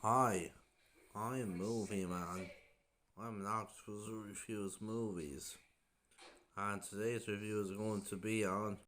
Hi, I'm Movie Man. I'm an actor who reviews movies, and today's review is going to be on.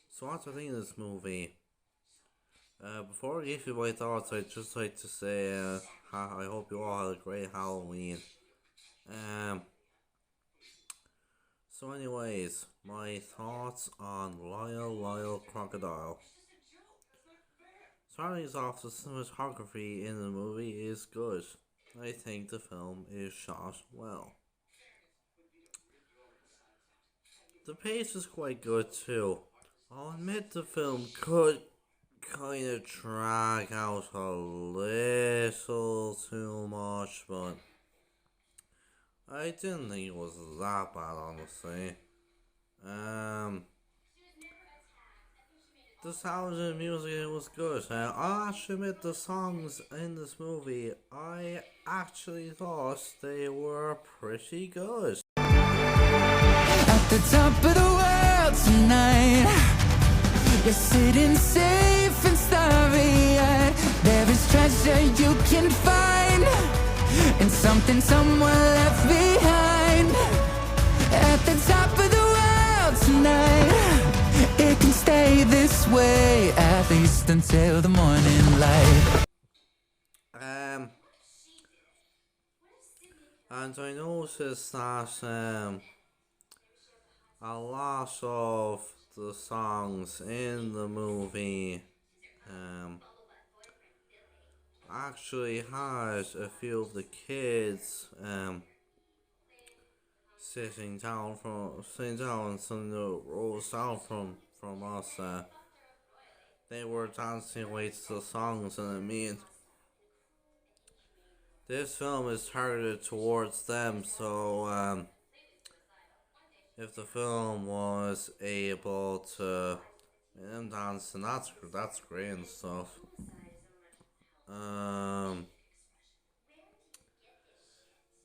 So, what I think of this movie? Before I give you my thoughts, I'd just like to say, I hope you all had a great Halloween. Um, anyways, my thoughts on Lyle Crocodile. Starting off, the cinematography in the movie is good. I think the film is shot well. The pace is quite good too. I'll admit the film could kind of drag out a little too much, but I didn't think it was that bad, honestly. Um, the sound and music was good. I'll actually admit the songs in this movie, I actually thought they were pretty good. At the top of the world tonight, you're sitting safe and starry-eyed. There is treasure you can find, and something someone left behind. At the top of the world tonight, it can stay this way, at least until the morning light. And I noticed that a lot of the songs in the movie actually had a few of the kids sitting down some rows down from us. They were dancing away to the songs, and I mean, this film is targeted towards them, so if the film was able to make them dance, and that's great and stuff.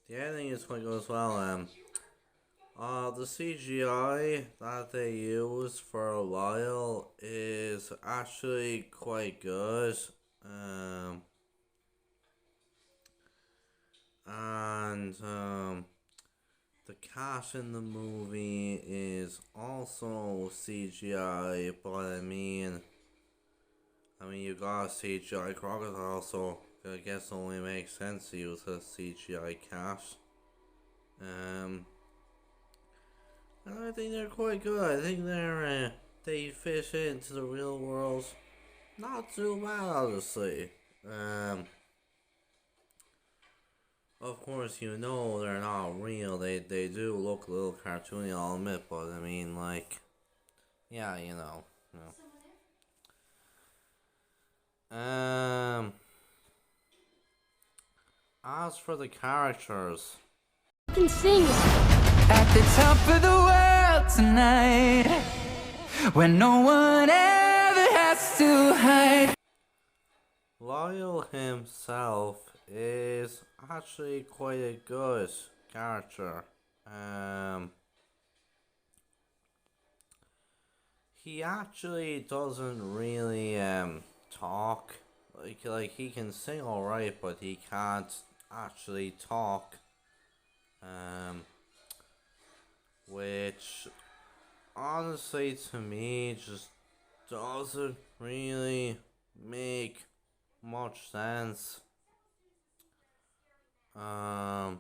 The editing is quite good as well. The CGI that they use for a while is actually quite good. And the cat in the movie is also CGI, but I mean, you got a CGI crocodile, so I guess it only makes sense to use a CGI cat. And I think they're quite good. I think they fit into the real world. Not too bad, honestly. Of course, you know they're not real. They do look a little cartoony, I'll admit, but I mean, like, yeah, you know. As for the characters, I can sing. At the top of the world tonight, when no one ever has to hide. Lyle himself is actually quite a good character. He actually doesn't really talk. Like he can sing alright, but he can't actually talk. Which honestly to me just doesn't really make much sense. I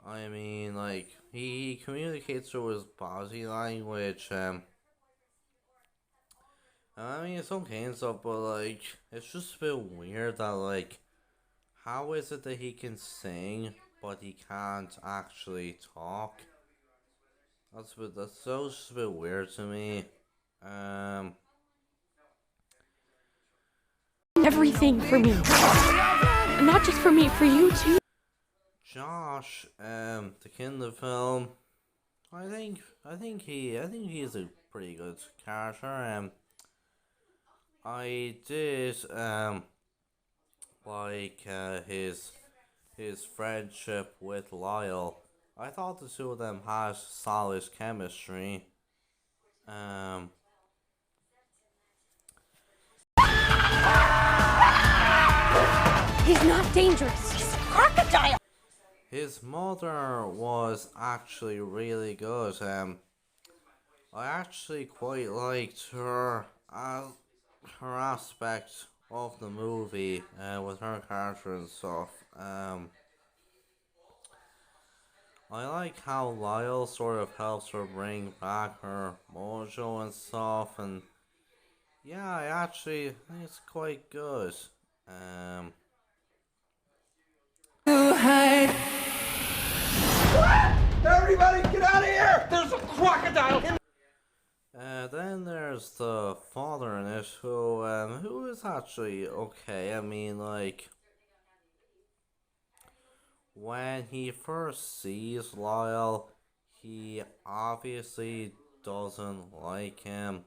mean, like, he communicates through his body language. I mean, it's okay and stuff, but like, it's just a bit weird that, like, how is it that he can sing but he can't actually talk? That's just a bit weird to me. Everything for me. Not just for me, for you too. Josh, the kid in the film, I think he's a pretty good character. I did like his friendship with Lyle. I thought the two of them had solid chemistry. He's not dangerous. He's a crocodile. His mother was actually really good. I actually quite liked her aspect of the movie with her character and stuff. I like how Lyle sort of helps her bring back her mojo and stuff, and yeah, I actually think it's quite good. Um, Everybody get out of here! There's a crocodile in then there's the father in it, who is actually okay. I mean, like, when he first sees Lyle, he obviously doesn't like him.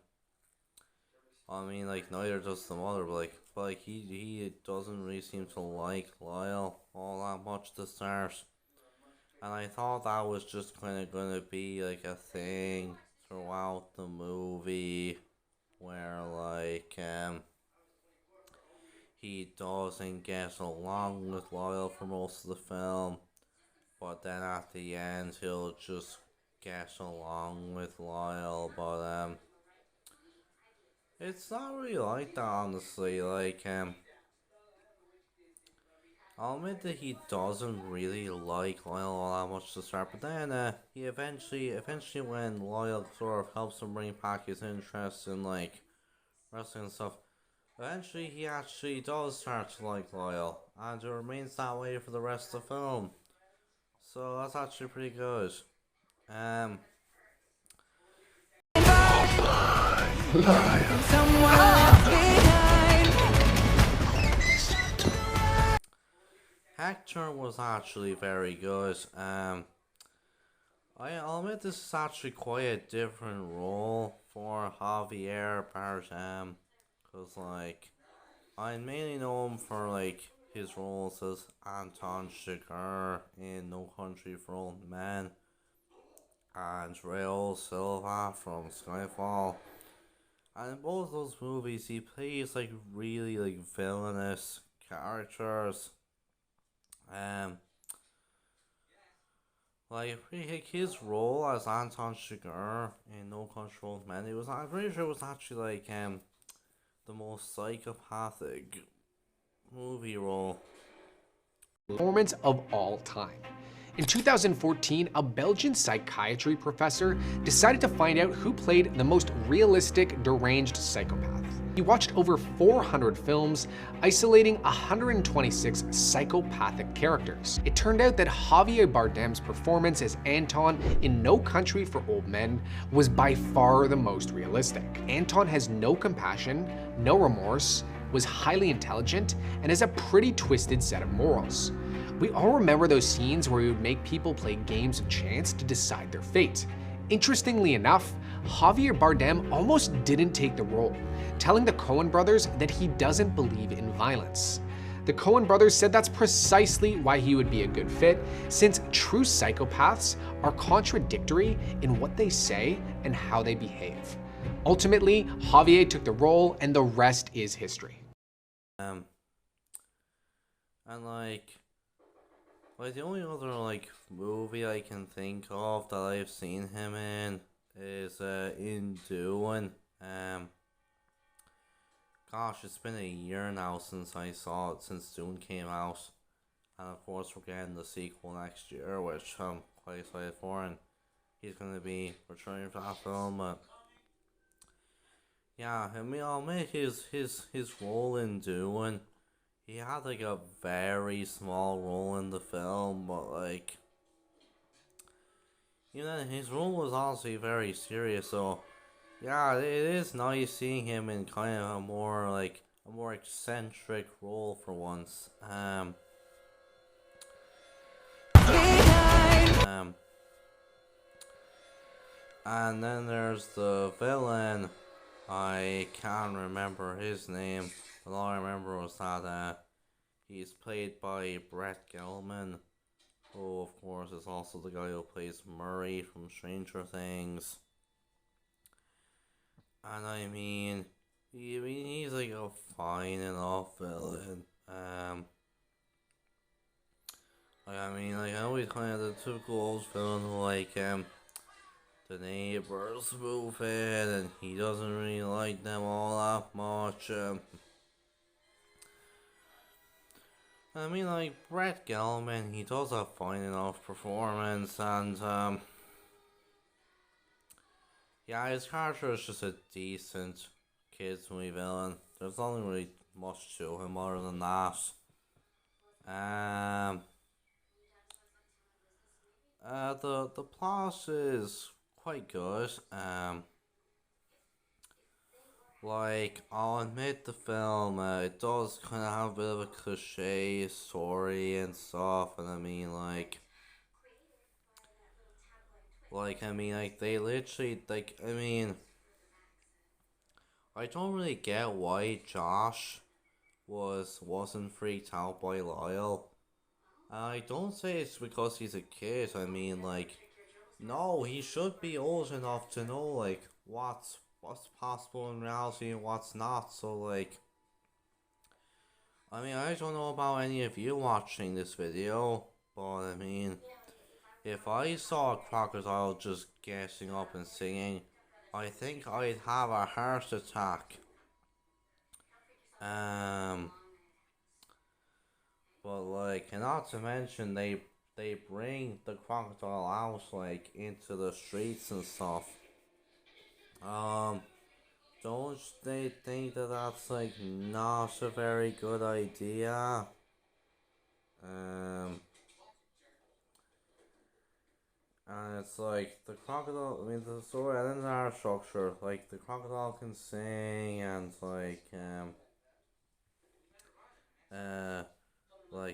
I mean, like, neither does the mother, but he doesn't really seem to like Lyle all that much to start. And I thought that was just kind of gonna be like a thing throughout the movie, where like he doesn't get along with Lyle for most of the film, but then at the end he'll just get along with Lyle. But it's not really like that, honestly. Like I'll admit that he doesn't really like Lyle all that much to start, but then he eventually when Lyle sort of helps him bring back his interest in like wrestling and stuff, eventually he actually does start to like Lyle, and it remains that way for the rest of the film. So that's actually pretty good. Hector was actually very good. I'll admit this is actually quite a different role for Javier Bardem, cause like I mainly know him for like his roles as Anton Chigurh in No Country for Old Men and Raul Silva from Skyfall. And in both those movies, he plays like really like villainous characters. Like his role as Anton Chigurh in No Country for Old Men, I'm pretty sure it was actually like the most psychopathic movie role. Performance of all time. In 2014, a Belgian psychiatry professor decided to find out who played the most realistic deranged psychopath. He watched over 400 films, isolating 126 psychopathic characters. It turned out that Javier Bardem's performance as Anton in No Country for Old Men was by far the most realistic. Anton has no compassion, no remorse, was highly intelligent, and has a pretty twisted set of morals. We all remember those scenes where he would make people play games of chance to decide their fate. Interestingly enough, Javier Bardem almost didn't take the role, telling the Coen brothers that he doesn't believe in violence. The Coen brothers said that's precisely why he would be a good fit, since true psychopaths are contradictory in what they say and how they behave. Ultimately, Javier took the role, and the rest is history. And like the only other like movie I can think of that I've seen him in is in Dune. Gosh, it's been a year now since I saw it, since Dune came out, and of course we're getting the sequel next year, which I'm quite excited for, and he's gonna be returning for that film. But yeah, I mean, I'll make his role in Dune. He had like a very small role in the film, but like, you know, his role was honestly very serious. So yeah, it is nice seeing him in kind of a more eccentric role for once. And then there's the villain. I can't remember his name, but all I remember was that he's played by Brett Gelman, who of course is also the guy who plays Murray from Stranger Things. And I mean, he's like a fine enough villain. I know he's kind of the typical old villain who the neighbors move in and he doesn't really like them all that much. Brett Gelman, he does a fine enough performance, and yeah, his character is just a decent kids movie villain. There's nothing really much to him other than that. The plot is quite good. I'll admit the film, it does kind of have a bit of a cliche story and stuff, and they literally, I don't really get why Josh wasn't freaked out by Lyle. I don't say it's because he's a kid. No, he should be old enough to know what's possible in reality and what's not. So I don't know about any of you watching this video, but if I saw a crocodile just getting up and singing, I think I'd have a heart attack. And not to mention they bring the crocodile out into the streets and stuff. Don't they think that that's not a very good idea? And it's the crocodile, the story and in our structure, the crocodile can sing and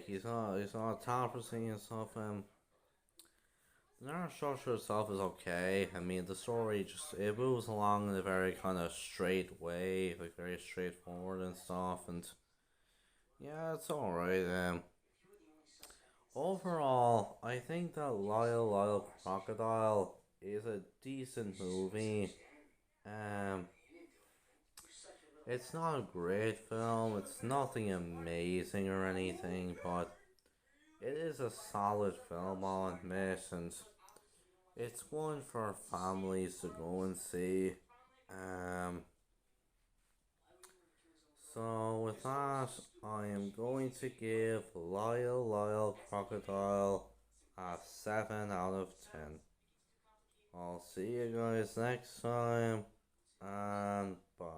he's not a talent for singing and stuff. The narrative structure itself is okay. The story it moves along in a very kind of straight way, very straightforward and stuff, and yeah, it's alright. Overall, I think that Lyle Crocodile is a decent movie. It's not a great film, it's nothing amazing or anything, but it is a solid film, I'll admit, and it's one for families to go and see. So with that, I am going to give Lyle Crocodile a 7 out of 10. I'll see you guys next time, and bye.